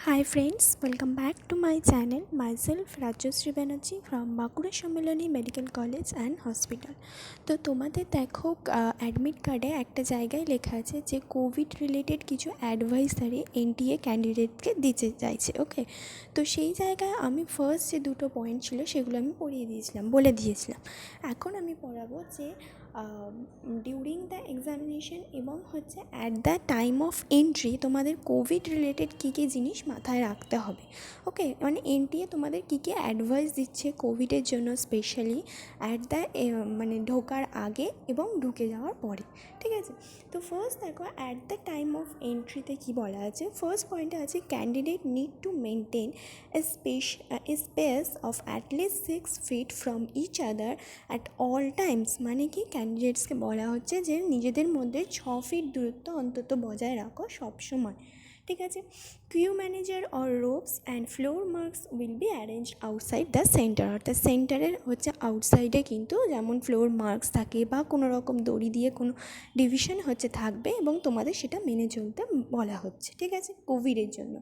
Hi friends, welcome back to my channel. Myself Rajyasree Banerjee from Bankura Sammeloni Medical College and Hospital. তো তোমাদের দেখো admit কার্ডে একটা জায়গায় লেখা আছে যে কোভিড রিলেটেড কিছু অ্যাডভাইসারি এনটিএ ক্যান্ডিডেটকে দিতে চাইছে। ওকে, তো সেই জায়গায় আমি ফার্স্ট যে দুটো পয়েন্ট ছিল সেগুলো আমি বলে দিয়েছিলাম। এখন আমি পড়াবো যে ডিউরিং দ্য এক্সামিনেশন এবং হচ্ছে at the time of entry তোমাদের কোভিড রিলেটেড কী কী জিনিস মাথায় রাখতে হবে। ওকে, মানে এনটিএ তোমাদের কী কী অ্যাডভাইস দিচ্ছে কোভিডের জন্য, স্পেশালি অ্যাট দ্য মানে ঢোকার আগে এবং ঢুকে যাওয়ার পরে। ঠিক আছে, তো ফার্স্ট দেখো অ্যাট দ্য টাইম অফ এন্ট্রিতে কী বলা আছে। ফার্স্ট পয়েন্টে আছে candidate need to maintain a space of at least 6 feet from each other at all times. মানে কি, ক্যান্ডিডেটসকে বলা হচ্ছে যে নিজেদের মধ্যে 6 ফিট দূরত্ব অন্তত বজায় রাখো সবসময়। ঠিক আছে, queue manager or ropes and floor marks will be arrange outside the centre. অর্থাৎ সেন্টারের হচ্ছে আউটসাইডে কিন্তু যেমন ফ্লোর মার্কস থাকে বা কোনো রকম দড়ি দিয়ে কোনো ডিভিশন হচ্ছে থাকবে এবং তোমাদের সেটা মেনে চলতে বলা হচ্ছে। ঠিক আছে, কোভিডের জন্য।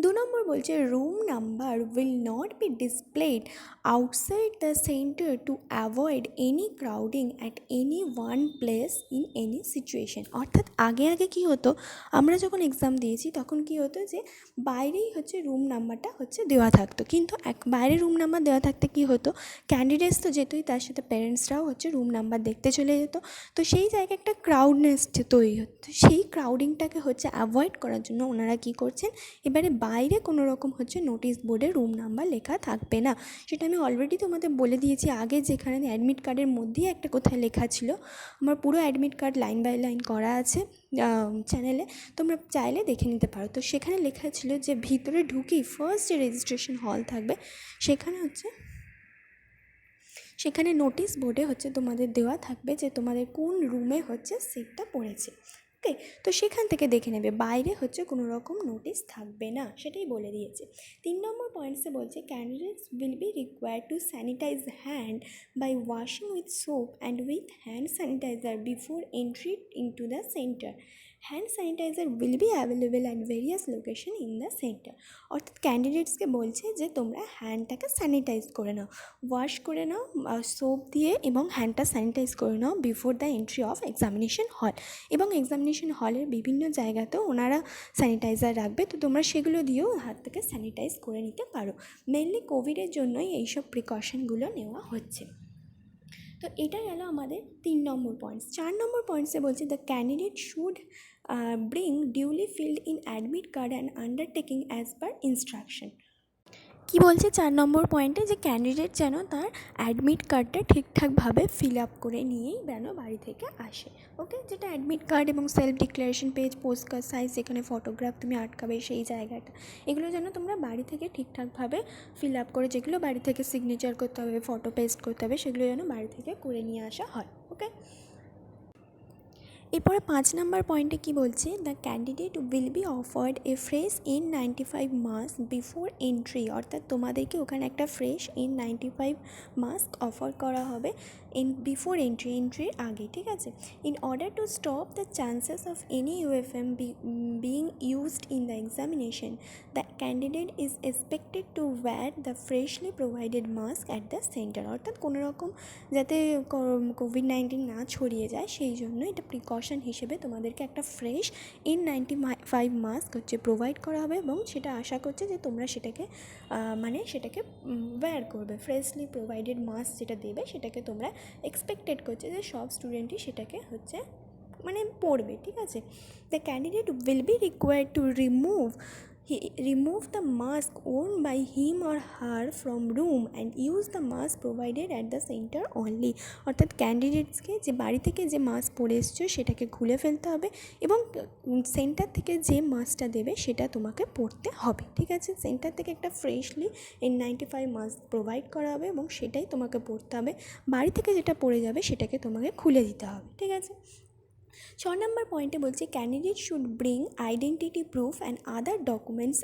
2 নম্বর বলছে room number will not be displayed outside the centre to avoid any crowding at any one place in any situation. অর্থাৎ আগে কী হতো, আমরা যখন এক্সাম দিয়েছি তখন কী হতো যে বাইরেই হচ্ছে রুম নাম্বারটা হচ্ছে দেওয়া থাকতো, কিন্তু বাইরে রুম নাম্বার দেওয়া থাকতে কী হতো, ক্যান্ডিডেটস তো যেতই, তার সাথে প্যারেন্টসরাও হচ্ছে রুম নাম্বার দেখতে চলে যেত। তো সেই জায়গায় একটা ক্রাউডনেস তৈরি হতো। সেই ক্রাউডিংটাকে হচ্ছে অ্যাভয়েড করার জন্য ওনারা কী করছেন, এবারে বাইরে কোনো রকম হচ্ছে নোটিশ বোর্ডে রুম নাম্বার লেখা থাকবে না। সেটা আমি অলরেডি তোমাদের বলে দিয়েছি আগে, যেখানে অ্যাডমিট কার্ডের মধ্যেই একটা কোথায় লেখা ছিল। আমার পুরো admit card line by line করা আছে চ্যানেলে, তোমরা চাইলে দেখে নিতে পারো। তো সেখানে লেখা ছিল যে ভিতরে ঢুকেই ফার্স্ট যে রেজিস্ট্রেশন হল থাকবে সেখানে নোটিশ বোর্ডে হচ্ছে তোমাদের দেওয়া থাকবে যে তোমাদের কোন রুমে হচ্ছে সিটটা পড়েছে। ওকে, তো সেখান থেকে দেখে নেবে, বাইরে হচ্ছে কোনো রকম নোটিশ থাকবে না, সেটাই বলে দিয়েছে। 3 নম্বর পয়েন্টসে বলছে candidates will be required to sanitise hand by washing with soap and with hand sanitiser before entry into the centre. Hand sanitiser will be available at various location in the centre. অর্থাৎ ক্যান্ডিডেটসকে বলছে যে তোমরা হ্যান্ডটাকে sanitise করে নাও, wash করে নাও soap দিয়ে, এবং হ্যান্ডটা স্যানিটাইজ করে নাও before the entry of examination hall. এবং এক্সামিনেশন হলের বিভিন্ন জায়গাতেও ওনারা স্যানিটাইজার রাখবে, তো তোমরা সেগুলো দিয়েও হাত থেকে স্যানিটাইজ করে নিতে পারো। মেনলি কোভিডের জন্যই এইসব প্রিকশনগুলো নেওয়া হচ্ছে। তো এটা গেল আমাদের 3 নম্বর পয়েন্টস। 4 নম্বর পয়েন্টসে বলছে the candidate should bring duly field in admit card and undertaking as per instruction. কি বলছে 4 নম্বর পয়েন্টে, যে ক্যান্ডিডেট যেন তার অ্যাডমিট কার্ডটা ঠিকঠাকভাবে ফিল আপ করে নিয়েই যেন বাড়ি থেকে আসে। ওকে, যেটা অ্যাডমিট কার্ড এবং self declaration page, post card size, যেখানে ফটোগ্রাফ তুমি আটকাবে সেই জায়গাটা, এগুলো যেন তোমরা বাড়ি থেকে ঠিকঠাকভাবে ফিল আপ করে, যেগুলো বাড়ি থেকে সিগনেচার করতে হবে, ফটো পেস্ট করতে হবে, সেগুলো যেন বাড়ি থেকে করে নিয়ে আসা হয়। ওকে, এরপরে 5 নম্বর পয়েন্টে কি বলছে, the candidate will be offered A fresh N95 mask before entry. অর্থাৎ তোমাদেরকে ওখানে একটা ফ্রেশ N95 মাস্ক অফার করা হবে বিফোর এন্ট্রির আগে। ঠিক আছে, in order to stop the chances of any UFM being used in the examination, the candidate is expected to wire the freshly provided mask at the centre. অর্থাৎ কোনো রকম যাতে COVID-19 না ছড়িয়ে যায় সেই জন্য এটা প্রিকশন হিসেবে তোমাদেরকে একটা ফ্রেশ N95 মাস্ক হচ্ছে প্রোভাইড করা হবে, এবং সেটা আশা করছে যে তোমরা সেটাকে ওয়্যার করবে। ফ্রেশলি প্রোভাইডেড মাস্ক যেটা দেবে সেটাকে তোমরা এক্সপেক্টেড করছে যে সব স্টুডেন্টই সেটাকে হচ্ছে পড়বে। ঠিক আছে, the candidate will be required two remove the mask worn by him or her from room and use the mask provided at the center only. অর্থাৎ ক্যান্ডিডেটসকে যে বাড়ি থেকে যে মাস্ক পরে এসছো সেটাকে খুলে ফেলতে হবে, এবং সেন্টার থেকে যে মাস্কটা দেবে সেটা তোমাকে পরতে হবে। ঠিক আছে, সেন্টার থেকে একটা ফ্রেশলি N95 মাস্ক প্রোভাইড করা হবে এবং সেটাই তোমাকে পরতে হবে। বাড়ি থেকে যেটা পরে যাবে সেটাকে তোমাকে খুলে দিতে হবে। ঠিক আছে, নম্বর পয়েন্টে বলছে candidate should bring identity proof and other documents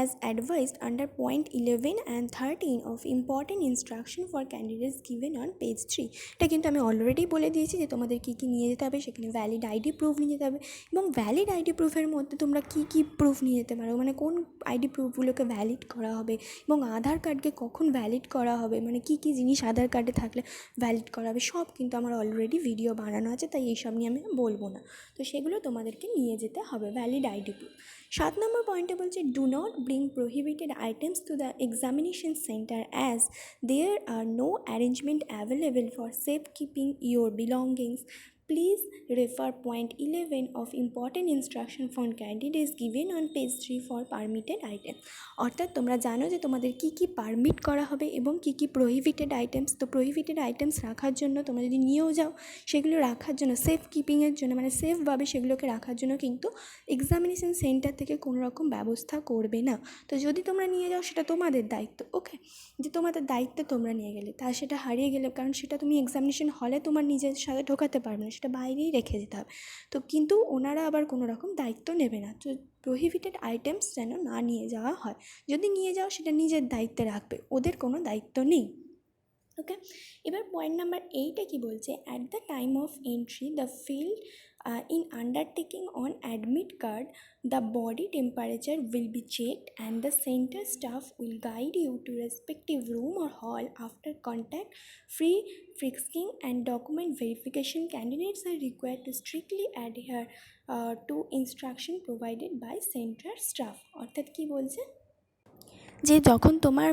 as advised under point 11 and 13 of important instruction for candidates given on page 3। এটা কিন্তু আমি অলরেডি বলে দিয়েছি যে তোমাদের কী কী নিয়ে যেতে হবে। সেখানে ভ্যালিড আইডি প্রুফ নিয়ে যেতে হবে এবং ভ্যালিড আইডি প্রুফের মধ্যে তোমরা কী কী প্রুফ নিয়ে যেতে পারো, মানে কোন আইডি প্রুফগুলোকে ভ্যালিড করা হবে এবং আধার কার্ডকে কখন ভ্যালিড করা হবে, মানে কী কী জিনিস আধার কার্ডে থাকলে ভ্যালিড করা হবে, সব কিন্তু আমার অলরেডি ভিডিও বানানো আছে, তাই এইসব নিয়ে আমি বলবো না। তো সেগুলো তোমাদেরকে নিয়ে যেতে হবে, ভ্যালিড আইডি প্রুফ। 7 নম্বর পয়েন্টে বলছে do not bring prohibited items to the examination centre as there are no arrangement available for safe keeping your belongings. Please refer point 11 of important instruction for candidates given on page 3 for permitted item। অর্থাৎ তোমরা জানো যে তোমাদের কী কী permit করা হবে এবং কী কী prohibited items. তো prohibited items রাখার জন্য তোমরা যদি নিয়েও যাও, সেগুলো রাখার জন্য সেফ কিপিংয়ের জন্য, মানে সেফভাবে সেগুলোকে রাখার জন্য কিন্তু এক্সামিনেশন সেন্টার থেকে কোনো রকম ব্যবস্থা করবে না। তো যদি তোমরা নিয়ে যাও সেটা তোমাদের দায়িত্ব, ওকে, যে তোমাদের দায়িত্বে তোমরা নিয়ে গেলে, তা সেটা হারিয়ে গেলে, কারণ সেটা তুমি এক্সামিনেশন হলে তোমার নিজের সাথে ঢোকাতে পারবে না, সেটা বাইরেই রেখে যেতে হবে। তো কিন্তু ওনারা আবার কোনো রকম দায়িত্ব নেবে না। তো প্রোহিবিটেড আইটেমস যেন না নিয়ে যাওয়া হয়, যদি নিয়ে যাও সেটা নিজের দায়িত্বে রাখবে, ওদের কোনো দায়িত্ব নেই, ওকে। এবার পয়েন্ট নাম্বার 8-এ কী বলছে, at the time of entry the field in undertaking on admit card the body temperature will be checked and the center staff will guide you to respective room or hall after contact free frisking and document verification. Candidates are required to strictly adhere to instruction provided by center staff। অর্থাৎ কী বলছে যে যখন তোমার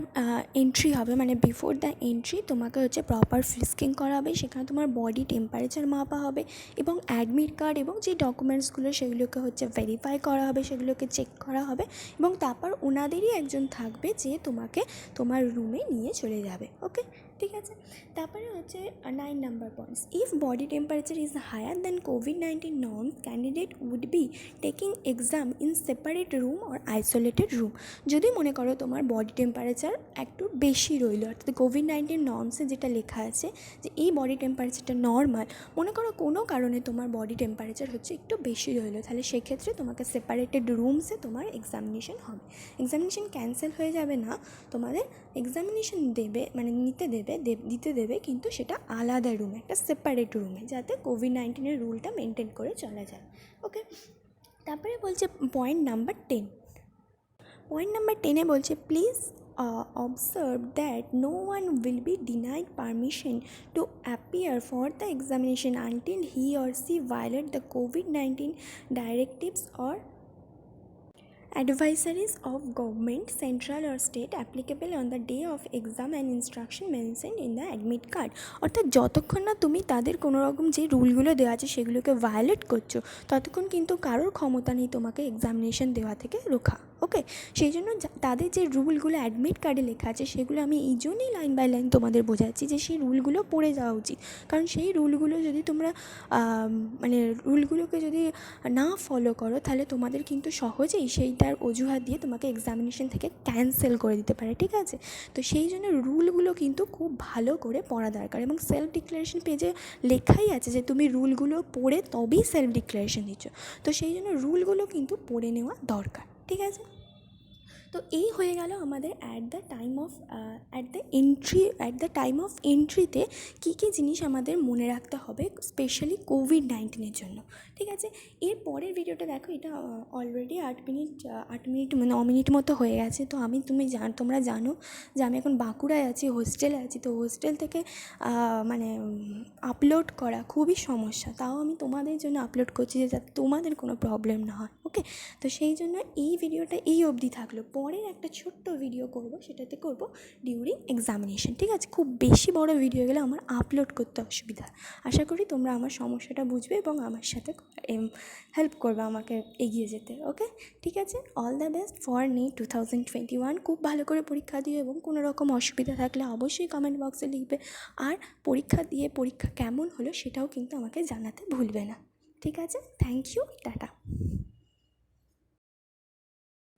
entry হবে, মানে before the entry তোমাকে হচ্ছে proper frisking করা হবে, সেখানে তোমার বডি টেম্পারেচার মাপা হবে এবং অ্যাডমিট কার্ড এবং যে ডকুমেন্টসগুলো সেগুলোকে হচ্ছে ভেরিফাই করা হবে, সেগুলোকে চেক করা হবে এবং তারপর ওনাদেরই একজন থাকবে যে তোমাকে তোমার রুমে নিয়ে চলে যাবে, ওকে, ঠিক আছে। তারপরে হচ্ছে 9 number points, if body temperature is higher than কোভিড-19 norms candidate would be taking exam in separate room or isolated room. যদি মনে করো তোমার বডি টেম্পারেচার একটু বেশি রইলো, অর্থাৎ কোভিড-19 নর্মসে যেটা লেখা আছে যে এই বডি টেম্পারেচারটা নর্মাল, মনে করো কোনো কারণে তোমার বডি টেম্পারেচার হচ্ছে একটু বেশি রইলো, তাহলে সেক্ষেত্রে তোমাকে সেপারেটেড রুমসে তোমার এক্সামিনেশন হবে। এক্সামিনেশন ক্যান্সেল হয়ে যাবে না, তোমাদের এক্সামিনেশন দেবে, মানে দিতে দেবে, কিন্তু সেটা আলাদা রুমে, একটা সেপারেট রুমে, যাতে কোভিড-19 রুলটা মেনটেন করে চলা যায়, ওকে। তারপরে বলছে পয়েন্ট নাম্বার 10। পয়েন্ট নাম্বার 10-এ বলছে please observe that no one will be denied permission to appear for the examination until he or she violate the COVID-19 directives or advisories of government, central or state applicable on the day of exam and instruction mentioned in the admit card। অর্থাৎ যতক্ষণ না তুমি তাদের কোনো রকম যে রুলগুলো দেওয়া আছে সেগুলোকে ভায়োলেট করছো, ততক্ষণ কিন্তু কারোর ক্ষমতা নেই তোমাকে এক্সামিনেশন দেওয়া থেকে রোখা, ওকে। সেই জন্য তাদের যে রুলগুলো অ্যাডমিট কার্ডে লেখা আছে সেগুলো আমি এই জন্যই লাইন বাই লাইন তোমাদের বোঝাচ্ছি যে সেই রুলগুলো পড়ে যাওয়া উচিত, কারণ সেই রুলগুলো যদি তোমরা মানে রুলগুলোকে যদি না ফলো করো তাহলে তোমাদের কিন্তু সহজেই সেইটার অজুহাত দিয়ে তোমাকে এক্সামিনেশন থেকে ক্যান্সেল করে দিতে পারে, ঠিক আছে। তো সেই জন্য রুলগুলো কিন্তু খুব ভালো করে পড়া দরকার এবং সেলফ ডিক্লারেশন পেজে লেখাই আছে যে তুমি রুলগুলো পড়ে তবেই সেলফ ডিক্লারেশন দিচ্ছ, তো সেই জন্য রুলগুলো কিন্তু পড়ে নেওয়া দরকার, ঠিক আছে। তো এই হয়ে গেল আমাদের অ্যাট দ্য টাইম অফ এন্ট্রিতে কী কী জিনিস আমাদের মনে রাখতে হবে স্পেশালি কোভিড-19 জন্য, ঠিক আছে। এর পরের ভিডিওটা দেখো, এটা অলরেডি 8 মিনিট 9 মিনিট মতো হয়ে গেছে। তো তোমরা জানো যে আমি এখন বাঁকুড়ায় আছি, হোস্টেলে আছি, তো হোস্টেল থেকে মানে আপলোড করা খুবই সমস্যা, তাও আমি তোমাদের জন্য আপলোড করছি যে যাতে তোমাদের কোনো প্রবলেম না হয়, ওকে। তো সেই জন্য এই ভিডিওটা এই অবধি থাকলো, পরের একটা ছোট্ট ভিডিও করব, সেটাতে করব ডিউরিং এক্সামিনেশন, ঠিক আছে। খুব বেশি বড় ভিডিও গেলে আমার আপলোড করতে অসুবিধা। আশা করি তোমরা আমার সমস্যাটা বুঝবে এবং আমার সাথে হেল্প করবে আমাকে এগিয়ে যেতে, ওকে, ঠিক আছে। All the best for NEET 2021। খুব ভালো করে পরীক্ষা দিও এবং কোনো রকম অসুবিধা থাকলে অবশ্যই কমেন্ট বক্সে লিখবে, আর পরীক্ষা কেমন হলো সেটাও কিন্তু আমাকে জানাতে ভুলবে না, ঠিক আছে। Thank you, tata.